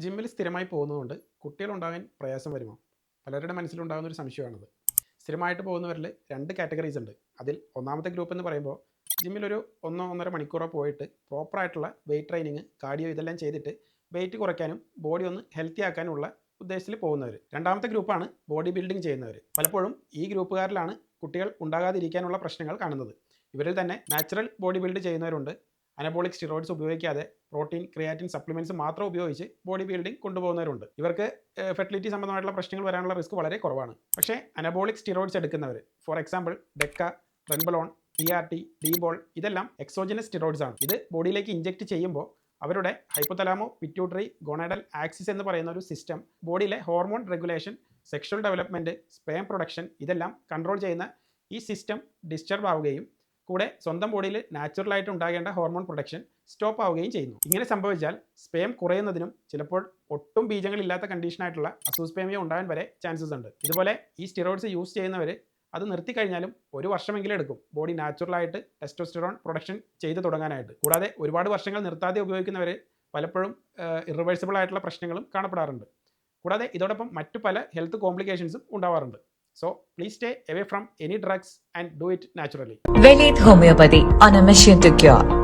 ജിമ്മിൽ സ്ഥിരമായി പോകുന്നതുകൊണ്ട് കുട്ടികളുണ്ടാകാൻ പ്രയാസം വരുമോ? പലരുടെ മനസ്സിലുണ്ടാകുന്ന ഒരു സംശയമാണത്. സ്ഥിരമായിട്ട് പോകുന്നവരിൽ രണ്ട് കാറ്റഗറീസ് ഉണ്ട്. അതിൽ ഒന്നാമത്തെ ഗ്രൂപ്പ് എന്ന് പറയുമ്പോൾ ജിമ്മിലൊരു 1-1.5 മണിക്കൂറോ പോയിട്ട് പ്രോപ്പറായിട്ടുള്ള വെയിറ്റ് ട്രെയിനിങ്, കാർഡിയോ ഇതെല്ലാം ചെയ്തിട്ട് വെയിറ്റ് കുറയ്ക്കാനും ബോഡി ഒന്ന് ഹെൽത്തി ആക്കാനുള്ള ഉദ്ദേശത്തിൽ പോകുന്നവർ. രണ്ടാമത്തെ ഗ്രൂപ്പാണ് ബോഡി ബിൽഡിംഗ് ചെയ്യുന്നവർ. പലപ്പോഴും ഈ ഗ്രൂപ്പുകാരിലാണ് കുട്ടികൾ ഉണ്ടാകാതിരിക്കാനുള്ള പ്രശ്നങ്ങൾ കാണുന്നത്. ഇവരിൽ തന്നെ നാച്ചുറൽ ബോഡി ബിൽഡ് ചെയ്യുന്നവരുണ്ട്. അനബോളിക് സ്റ്റിറോയിഡ്സ് ഉപയോഗിക്കാതെ പ്രോട്ടീൻ, ക്രിയാറ്റിൻ സപ്ലിമെൻറ്റ്സ് മാത്രം ഉപയോഗിച്ച് ബോഡി ബിൽഡിംഗ് കൊണ്ടുപോകുന്നവരുണ്ട്. ഇവർക്ക് ഫെർട്ടിലിറ്റി സംബന്ധമായിട്ടുള്ള പ്രശ്നങ്ങൾ വരാനുള്ള റിസ്ക് വളരെ കുറവാണ്. പക്ഷേ അനബോളിക് സ്റ്റിറോയിഡ്സ് എടുക്കുന്നവർ, for example deca, trenbolone, TRT, ഡീബോൾ, ഇതെല്ലാം എക്സോജനസ് സ്റ്റിറോയിഡ്സ് ആണ്. ഇത് ബോഡിയിലേക്ക് ഇഞ്ചെക്ട് ചെയ്യുമ്പോൾ അവരുടെ ഹൈപ്പോതലാമോ പിറ്റ്യൂട്ടറി ഗോണഡൽ ആക്സിസ് എന്ന് പറയുന്ന ഒരു സിസ്റ്റം ബോഡിയിലെ hormone regulation, sexual development, sperm production ഇതെല്ലാം കൺട്രോൾ ചെയ്യുന്ന ഈ സിസ്റ്റം ഡിസ്റ്റർബ് ആവുകയും കൂടെ സ്വന്തം ബോഡിയിൽ നാച്ചുറലായിട്ട് ഉണ്ടാകേണ്ട ഹോർമോൺ പ്രൊഡക്ഷൻ സ്റ്റോപ്പ് ആവുകയും ചെയ്യുന്നു. ഇങ്ങനെ സംഭവിച്ചാൽ സ്പേം കുറയുന്നതിനും ചിലപ്പോൾ ഒട്ടും ബീജങ്ങളില്ലാത്ത കണ്ടീഷനായിട്ടുള്ള അസൂസ്പേമിയ ഉണ്ടാകാൻ വരെ ചാൻസസ് ഉണ്ട്. ഇതുപോലെ ഈ സ്റ്റിറോയിഡ്സ് യൂസ് ചെയ്യുന്നവർ അത് നിർത്തിക്കഴിഞ്ഞാലും 1 വർഷമെങ്കിലും എടുക്കും ബോഡി നാച്ചുറലായിട്ട് ടെസ്റ്റോസ്റ്റിറോൺ പ്രൊഡക്ഷൻ ചെയ്ത് തുടങ്ങാനായിട്ട്. കൂടാതെ ഒരുപാട് വർഷങ്ങൾ നിർത്താതെ ഉപയോഗിക്കുന്നവർ പലപ്പോഴും ഇറിവേഴ്സിബിൾ ആയിട്ടുള്ള പ്രശ്നങ്ങളും കാണപ്പെടാറുണ്ട്. കൂടാതെ ഇതോടൊപ്പം മറ്റു പല ഹെൽത്ത് കോംപ്ലിക്കേഷൻസും ഉണ്ടാവാറുണ്ട്. So please stay away from any drugs and do it naturally. Velith Homeopathy, on a mission to cure.